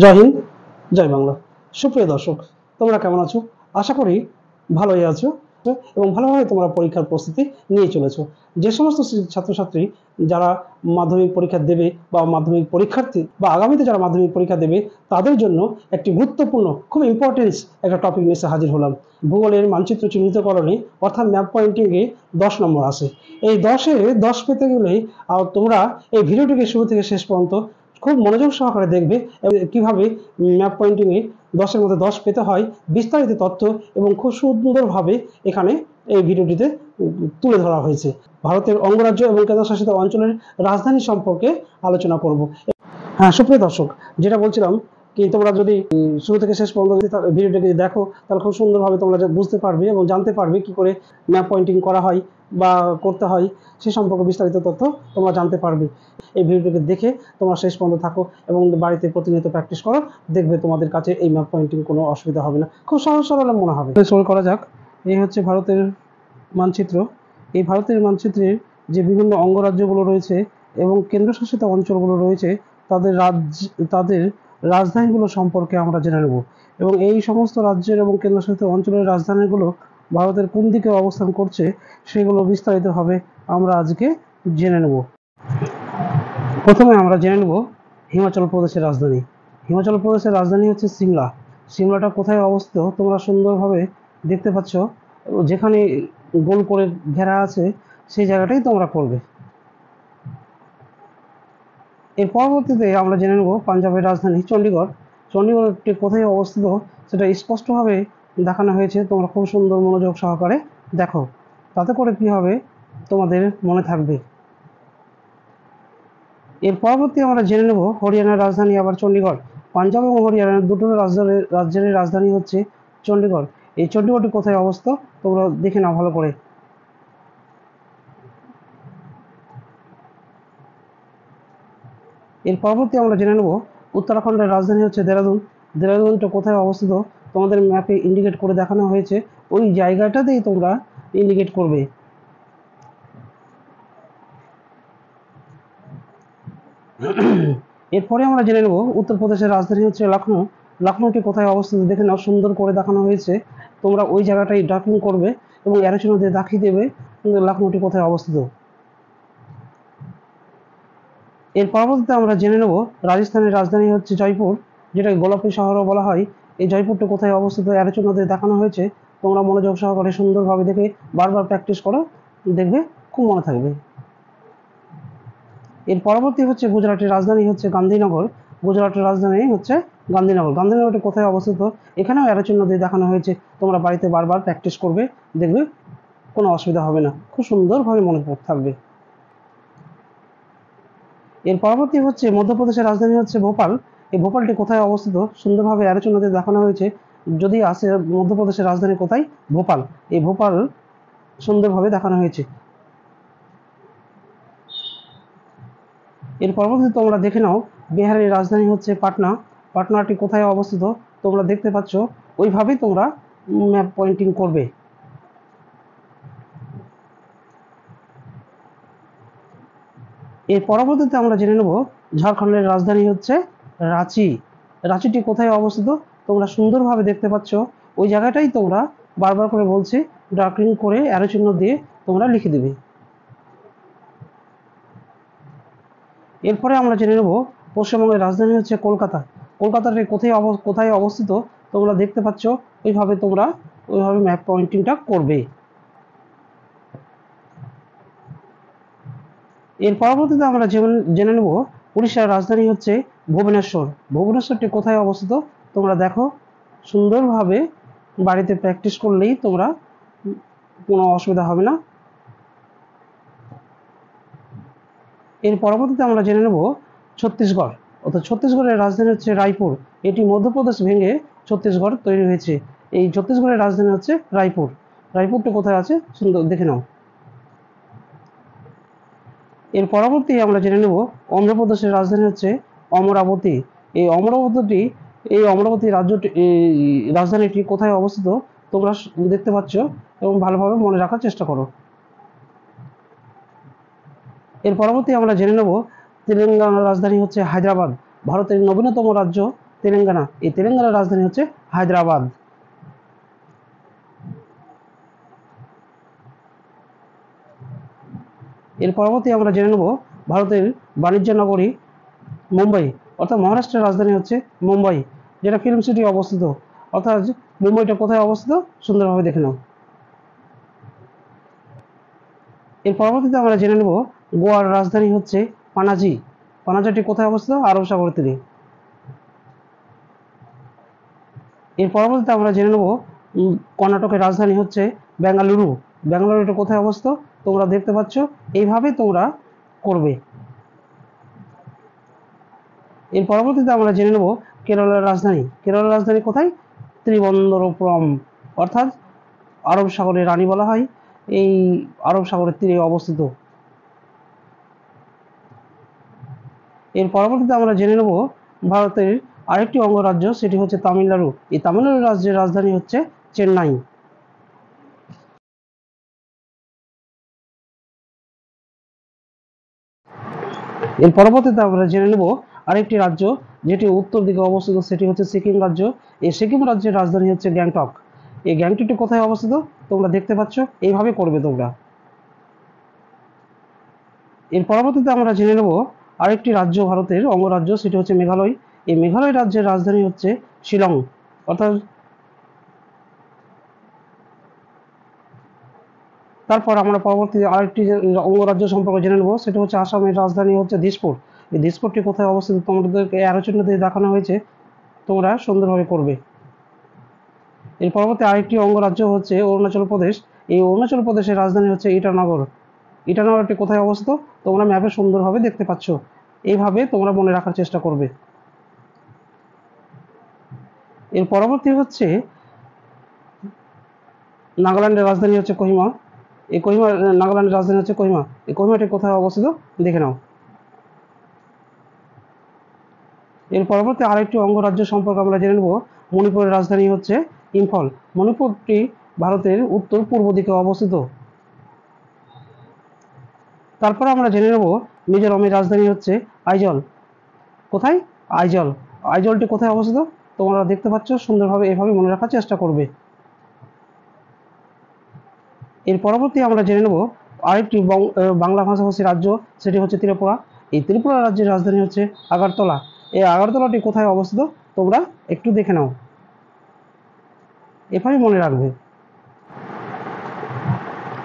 জয় হিন্দ, জয় বাংলা। সুপ্রিয় দর্শক, তোমরা কেমন আছো? আশা করি ভালোই আছো এবং ভালোভাবে তোমরা পরীক্ষার প্রস্তুতি নিয়ে চলেছো। যে সমস্ত ছাত্রছাত্রী যারা মাধ্যমিক পরীক্ষা দেবে বা মাধ্যমিক পরীক্ষার্থী বা আগামীতে যারা মাধ্যমিক পরীক্ষা দেবে, তাদের জন্য একটি গুরুত্বপূর্ণ, খুব ইম্পর্টেন্স একটা টপিক নিয়ে এসে হাজির হলাম। ভূগোলের মানচিত্র চিহ্নিতকরণে অর্থাৎ ম্যাপ পয়েন্টিংয়ে 10 নম্বর আসে। এই 10-এ 10 পেতে গেলে তোমরা এই ভিডিওটিকে শুরু থেকে শেষ পর্যন্ত খুব মনোযোগ সহকারে দেখবে কিভাবে ম্যাপ পয়েন্টিংয়ে 10-এর মধ্যে 10 পেতে হয়, বিস্তারিত তথ্য এবং খুব সুন্দরভাবে এখানে এই ভিডিওটিতে তুলে ধরা হয়েছে। ভারতের অঙ্গরাজ্য এবং কেন্দ্রশাসিত অঞ্চলের রাজধানী সম্পর্কে আলোচনা করব। হ্যাঁ সুপ্রিয় দর্শক, যেটা বলছিলাম কি, তোমরা যদি শুরু থেকে শেষ পর্যন্ত ভিডিওটাকে দেখো, তাহলে খুব সুন্দরভাবে তোমরা বুঝতে পারবে এবং জানতে পারবে কি করে ম্যাপ পয়েন্টিং করা হয় বা করতে হয়, সে সম্পর্কে বিস্তারিত তথ্য তোমরা জানতে পারবে। এই ভিডিওটিকে দেখে তোমরা শেষ পর্যন্ত থাকো এবং বাড়িতে প্রতিনিয়ত প্র্যাকটিস করো, দেখবে তোমাদের কাছে এই ম্যাপ পয়েন্টিং কোনো অসুবিধা হবে না, খুব সহজ সরল মনে হবে। শুরু করা যাক। এই হচ্ছে ভারতের মানচিত্র। এই ভারতের মানচিত্রের যে বিভিন্ন অঙ্গরাজ্যগুলো রয়েছে এবং কেন্দ্রশাসিত অঞ্চলগুলো রয়েছে, তাদের রাজধানীগুলো সম্পর্কে আমরা জেনে নেব এবং এই সমস্ত রাজ্যের এবং কেন্দ্রশাসিত অঞ্চলের রাজধানীগুলো ভারতের কোন দিকে অবস্থান করছে সেগুলো বিস্তারিতভাবে আমরা আজকে জেনে নেব। প্রথমে আমরা জেনে নেব হিমাচল প্রদেশের রাজধানী। হিমাচল প্রদেশের রাজধানী হচ্ছে সিমলা। সিমলাটা কোথায় অবস্থিত তোমরা সুন্দরভাবে দেখতে পাচ্ছ, যেখানে গোল করে ঘেরা আছে সেই জায়গাটাই তোমরা করবে। এর পরবর্তীতে আমরা জেনে নেব পাঞ্জাবের রাজধানী চণ্ডীগড়। চণ্ডীগড়টি কোথায় অবস্থিত সেটা স্পষ্টভাবে দেখানো হয়েছে, তোমরা খুব সুন্দর মনোযোগ সহকারে দেখো, তাতে করে কি হবে তোমাদের মনে থাকবে। এর পরবর্তী আমরা জেনে নেব হরিয়ানার রাজধানী আবার চণ্ডীগড়। পাঞ্জাব এবং হরিয়ানার দুটো রাজ্যের রাজধানী হচ্ছে চণ্ডীগড়। এই চণ্ডীগড়টি কোথায় অবস্থিত তোমরা দেখে নাও ভালো করে। এর পরবর্তী আমরা জেনে নেব উত্তরাখণ্ডের রাজধানী হচ্ছে দেরাদুন। দেরাদুনটা কোথায় অবস্থিত তোমাদের ম্যাপে ইন্ডিকেট করে দেখানো হয়েছে, ওই জায়গাটাতেই তোমরা ইন্ডিকেট করবে। এরপরে আমরা জেনে নেব উত্তরপ্রদেশের রাজধানী হচ্ছে লখনৌ। লখনৌটি কোথায় অবস্থিত দেখে নাও, সুন্দর করে দেখানো হয়েছে, তোমরা ওই জায়গাটাই ডাকিং করবে এবং অ্যারো চিহ্ন দিয়ে দেখিয়ে দেবে লখনৌটি কোথায় অবস্থিত। এর পরবর্তীতে আমরা জেনে নেব রাজস্থানের রাজধানী হচ্ছে জয়পুর, যেটাকে গোলাপী শহরও বলা হয়। এই জয়পুরটা কোথায় অবস্থিত অ্যারো চিহ্ন দিয়ে দেখানো হয়েছে, তোমরা মনোযোগ সহকারে সুন্দরভাবে দেখে বারবার প্র্যাকটিস করো, দেখবে খুব মনে থাকবে। এর পরবর্তী হচ্ছে গুজরাটের রাজধানী হচ্ছে গান্ধীনগর। গুজরাটের রাজধানী হচ্ছে গান্ধীনগর। গান্ধীনগরটি কোথায় অবস্থিত এখানেও অ্যারো চিহ্ন দিয়ে দেখানো হয়েছে, তোমরা বাড়িতে বারবার প্র্যাকটিস করবে, দেখবে কোনো অসুবিধা হবে না, খুব সুন্দরভাবে মনে থাকবে। এর পরবর্তী হচ্ছে মধ্যপ্রদেশের রাজধানী হচ্ছে ভোপাল। এই ভোপালটি কোথায় অবস্থিত সুন্দরভাবে অ্যারো চিহ্ন দিয়ে দেখানো হয়েছে, যদি আসে মধ্যপ্রদেশের রাজধানী কোথায়, ভোপাল। এই ভোপাল সুন্দরভাবে দেখানো হয়েছে। এর পরবর্তীতে তোমরা দেখে নাও বিহারের রাজধানী হচ্ছে পাটনা। পাটনাটি কোথায় অবস্থিত তোমরা দেখতে পাচ্ছ, ওইভাবেই তোমরা ম্যাপ পয়েন্টিং করবে। এর পরবর্তীতে আমরা জেনে নেব ঝাড়খণ্ডের রাজধানী হচ্ছে রাঁচি। রাঁচিটি কোথায় অবস্থিত তোমরা সুন্দরভাবে দেখতে পাচ্ছ, ওই জায়গাটাই তোমরা বারবার করে বলছি ডার্কিং করে অ্যারো চিহ্ন দিয়ে তোমরা লিখে দেবে। এরপরে আমরা জেনে নেব পশ্চিমবঙ্গের রাজধানী হচ্ছে কলকাতা। কলকাতাটি কোথায় অবস্থিত তোমরা দেখতে পাচ্ছ, ওইভাবে তোমরা ওইভাবে ম্যাপ পয়েন্টিংটা করবে। এর পরবর্তীতে আমরা জেনে নেব উড়িষ্যার রাজধানী হচ্ছে ভুবনেশ্বর। ভুবনেশ্বরটি কোথায় অবস্থিত তোমরা দেখো, সুন্দরভাবে বাড়িতে প্র্যাকটিস করলেই তোমরা কোনো অসুবিধা হবে না। এর পরবর্তীতে আমরা জেনে নেব ছত্তিশগড়, অর্থাৎ ছত্তিশগড়ের রাজধানী হচ্ছে রায়পুর। এটি মধ্যপ্রদেশ ভেঙে ছত্তিশগড় তৈরি হয়েছে। এই ছত্তিশগড়ের রাজধানী হচ্ছে রায়পুর। রায়পুরটি কোথায় আছে সুন্দর দেখে নাও। এর পরবর্তী আমরা জেনে নেব অন্ধ্রপ্রদেশের রাজধানী হচ্ছে অমরাবতী। এই অমরাবতী রাজধানীটি কোথায় অবস্থিত তোমরা দেখতে পাচ্ছ এবং ভালোভাবে মনে রাখার চেষ্টা করো। এর পরবর্তী আমরা জেনে নেব তেলেঙ্গানার রাজধানী হচ্ছে হায়দ্রাবাদ। ভারতের নবীনতম রাজ্য তেলেঙ্গানা। এই তেলেঙ্গানার রাজধানী হচ্ছে হায়দ্রাবাদ। এর পরবর্তী আমরা জেনে নেব ভারতের বাণিজ্য নগরী মুম্বাই, অর্থাৎ মহারাষ্ট্রের রাজধানী হচ্ছে মুম্বাই, যেটা ফিল্ম সিটি অবস্থিত। অর্থাৎ মুম্বাইটা কোথায় অবস্থিত সুন্দরভাবে দেখে নাও। এর পরবর্তীতে আমরা জেনে নেব গোয়ার রাজধানী হচ্ছে পানাজি। পানাজিটি কোথায় অবস্থিত? আরব সাগর তীরে। এর পরবর্তীতে আমরা জেনে নেব কর্ণাটকের রাজধানী হচ্ছে বেঙ্গালুরু। বেঙ্গালুরুটা কোথায় অবস্থিত তোমরা দেখতে পাচ্ছ। এইভাবে তোমরা করবে। এর পরবর্তীতে আমরা জেনে নেব কেরলের রাজধানী। কেরলের রাজধানী কোথায়? ত্রিবন্দরপুরম, অর্থাৎ আরব সাগরের রানী বলা হয়, এই আরব সাগরের তীরে অবস্থিত। এর পরবর্তীতে আমরা জেনে নেব ভারতের আরেকটি অঙ্গরাজ্য, সেটি হচ্ছে তামিলনাড়ু। এই তামিলনাড়ু রাজ্যের রাজধানী হচ্ছে চেন্নাই। এর পরবর্তীতে আমরা জেনে নেব আরেকটি রাজ্য যেটি উত্তর দিকে অবস্থিত, সেটি হচ্ছে সিকিম রাজ্য। এই সিকিম রাজ্যের রাজধানী হচ্ছে গ্যাংটক। এই গ্যাংটকটি কোথায় অবস্থিত তোমরা দেখতে পাচ্ছ। এইভাবে করবে তোমরা। এর পরবর্তীতে আমরা জেনে নেব আরেকটি রাজ্য, ভারতের অঙ্গরাজ্য, সেটি হচ্ছে মেঘালয়। এই মেঘালয় রাজ্যের রাজধানী হচ্ছে শিলং, অর্থাৎ তারপর আমরা পরবর্তী আরেকটি অঙ্গরাজ্য সম্পর্কে জেনে নেব, সেটি হচ্ছে আসামের রাজধানী হচ্ছে দিসপুর। এই দিসপুরটি কোথায় অবস্থিত তোমাদেরকে অ্যারো চিহ্ন দিয়ে দেখানো হয়েছে, তোমরা সুন্দরভাবে করবে। এর পরবর্তী আরেকটি অঙ্গরাজ্য হচ্ছে অরুণাচল প্রদেশ। এই অরুণাচল প্রদেশের রাজধানী হচ্ছে ইটানগর। ইটানগরটি কোথায় অবস্থিত তোমরা ম্যাপে সুন্দরভাবে দেখতে পাচ্ছ। এইভাবে তোমরা মনে রাখার চেষ্টা করবে। এর পরবর্তী হচ্ছে নাগাল্যান্ডের রাজধানী হচ্ছে কোহিমা। এই কোহিমা, নাগাল্যান্ডের রাজধানী হচ্ছে কোহিমা। এই কোহিমাটি কোথায় অবস্থিত দেখে নাও। এর পরবর্তী আরেকটি অঙ্গরাজ্য সম্পর্কে আমরা জেনে নেব, মণিপুরের রাজধানী হচ্ছে ইম্ফল। মণিপুরটি ভারতের উত্তর পূর্ব দিকে অবস্থিত। তারপর আমরা জেনে নেব মিজোরামের রাজধানী হচ্ছে আইজল। কোথায়? আইজল। আইজলটি কোথায় অবস্থিত তোমরা দেখতে পাচ্ছ, সুন্দরভাবে এভাবে মনে রাখার চেষ্টা করবে। এর পরবর্তী আমরা জেনে নেব আরেকটি বাংলা ভাষাভাষী রাজ্য, সেটি হচ্ছে ত্রিপুরা। এই ত্রিপুরা রাজ্যের রাজধানী হচ্ছে আগরতলা। এই আগরতলাটি কোথায় অবস্থিত তোমরা একটু দেখে নাও, এভাবে মনে রাখবে।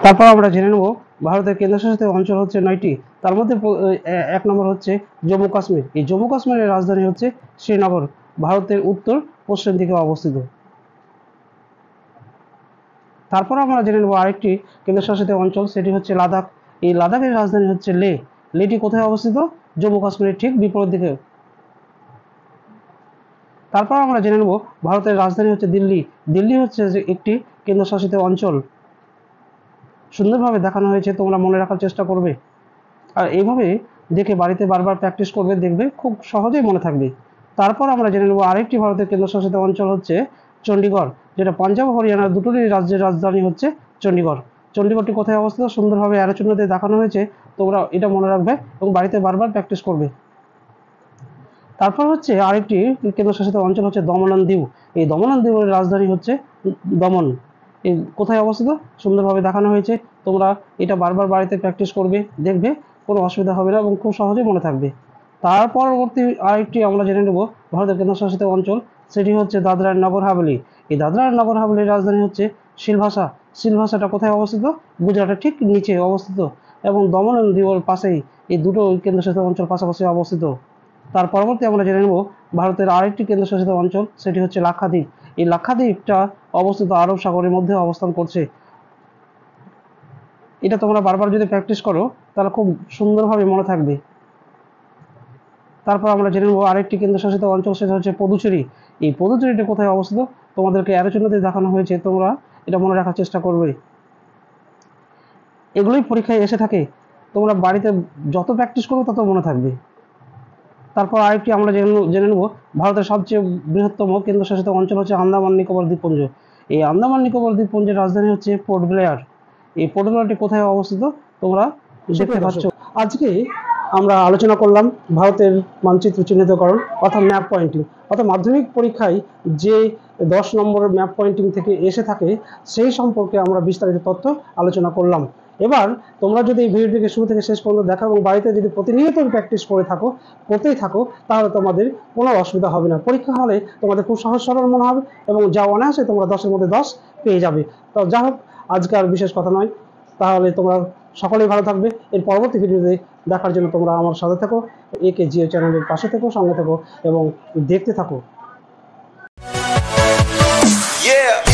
তারপর আমরা জেনে নেব ভারতের কেন্দ্রশাসিত অঞ্চল হচ্ছে 9টি। তার মধ্যে 1 নম্বর হচ্ছে জম্মু কাশ্মীর। এই জম্মু কাশ্মীরের রাজধানী হচ্ছে শ্রীনগর, ভারতের উত্তর পশ্চিম দিকে অবস্থিত। তারপর আমরা জেনে নেব আরেকটি কেন্দ্রশাসিত অঞ্চল, সেটি হচ্ছে লাদাখ। এই লাদাখের রাজধানী হচ্ছে লে। লেটি কোথায় অবস্থিত? জম্মু কাশ্মীরের ঠিক বিপরীত দিকে। তারপর আমরা জেনে নেব ভারতের রাজধানী হচ্ছে দিল্লি। দিল্লি হচ্ছে একটি কেন্দ্রশাসিত অঞ্চল। সুন্দরভাবে দেখানো হয়েছে, তোমরা মনে রাখার চেষ্টা করবে। আর এইভাবে দেখে বাড়িতে বারবার প্র্যাকটিস করবে, দেখবে খুব সহজেই মনে থাকবে। তারপর আমরা জেনে নেব আরেকটি ভারতের কেন্দ্রশাসিত অঞ্চল হচ্ছে চণ্ডীগড়, যেটা পাঞ্জাব হরিয়ানার দুটোরই রাজ্যের রাজধানী হচ্ছে চণ্ডীগড়। চণ্ডীগড়টি কোথায় অবস্থিত সুন্দরভাবে অ্যারো চিহ্ন দিয়ে দেখানো হয়েছে, তোমরা এটা মনে রাখবে এবং বাড়িতে বারবার প্র্যাকটিস করবে। তারপর হচ্ছে আরেকটি কেন্দ্রশাসিত অঞ্চল হচ্ছে দমন এন্ড দিউ। এই দমন এন্ড দিউয়ের রাজধানী হচ্ছে দমন। এই কোথায় অবস্থিত সুন্দরভাবে দেখানো হয়েছে, তোমরা এটা বারবার বাড়িতে প্র্যাকটিস করবে, দেখবে কোনো অসুবিধা হবে না এবং খুব সহজেই মনে থাকবে। তার পরবর্তী আরেকটি আমরা জেনে নেব ভারতের কেন্দ্রশাসিত অঞ্চল, সেটি হচ্ছে দাদরা এন্ড নগর হাভেলি। এই দাদরা এন্ড নগর হাভেলির রাজধানী হচ্ছে সিলভাসা। সিলভাসাটা কোথায় অবস্থিত? গুজরাটের ঠিক নিচে অবস্থিত এবং দমন এন্ড দিউর পাশেই এই দুটো কেন্দ্রশাসিত অঞ্চল পাশাপাশি অবস্থিত। তার পরবর্তী আমরা জেনে নেব ভারতের আরেকটি কেন্দ্রশাসিত অঞ্চল, সেটি হচ্ছে লাক্ষাদ্বীপ। এই লাক্ষাদ্বীপটা অবস্থিত আরব সাগরের মধ্যে অবস্থান করছে। এটা তোমরা বারবার যদি প্র্যাকটিস করো তাহলে খুব সুন্দরভাবে মনে থাকবে। তারপর আমরা জেনে নেব আরেকটি কেন্দ্রশাসিত অঞ্চল, সেটা হচ্ছে পদুচেরি। এই পদুচেরিটা কোথায় অবস্থিত তোমাদেরকে অ্যারো চিহ্ন দিয়ে দেখানো হয়েছে, তোমরা এটা মনে রাখার চেষ্টা করবে। এগুলোই পরীক্ষায় এসে থাকে, তোমরা বাড়িতে যত প্র্যাকটিস করবে তত মনে থাকবে। তারপর আরেকটি আমরা জেনে নেব ভারতের সবচেয়ে বৃহত্তম কেন্দ্রশাসিত অঞ্চল হচ্ছে আন্দামান নিকোবর দ্বীপপুঞ্জ। এই আন্দামান নিকোবর দ্বীপপুঞ্জের রাজধানী হচ্ছে পোর্ট ব্লেয়ার। এই পোর্ট ব্লেয়ারটি কোথায় অবস্থিত তোমরা দেখতে পাচ্ছ। আজকে আমরা আলোচনা করলাম ভারতের মানচিত্র চিহ্নিতকরণ অর্থাৎ ম্যাপ পয়েন্টিং, অর্থাৎ মাধ্যমিক পরীক্ষায় যে 10 নম্বরের ম্যাপ পয়েন্টিং থেকে এসে থাকে সেই সম্পর্কে আমরা বিস্তারিত তথ্য আলোচনা করলাম। এবার তোমরা যদি এই ভিডিওটিকে শুরু থেকে শেষ পর্যন্ত দেখো এবং বাড়িতে যদি প্রতিনিয়ত প্র্যাকটিস করতেই থাকো, তাহলে তোমাদের কোনো অসুবিধা হবে না। পরীক্ষা হলে তোমাদের খুব সহজ সরল মনে হবে এবং যা অনায়াসে তোমরা 10-এর মধ্যে 10 পেয়ে যাবে। তো যা হোক, আজকে আর বিশেষ কথা নয়, তাহলে তোমরা সকলেই ভালো থাকবে। এর পরবর্তী ভিডিওতে দেখার জন্য তোমরা আমার সাথে থেকো, একে জিও চ্যানেলের পাশে থেকো, সঙ্গে থেকো এবং দেখতে থাকো। Yeah.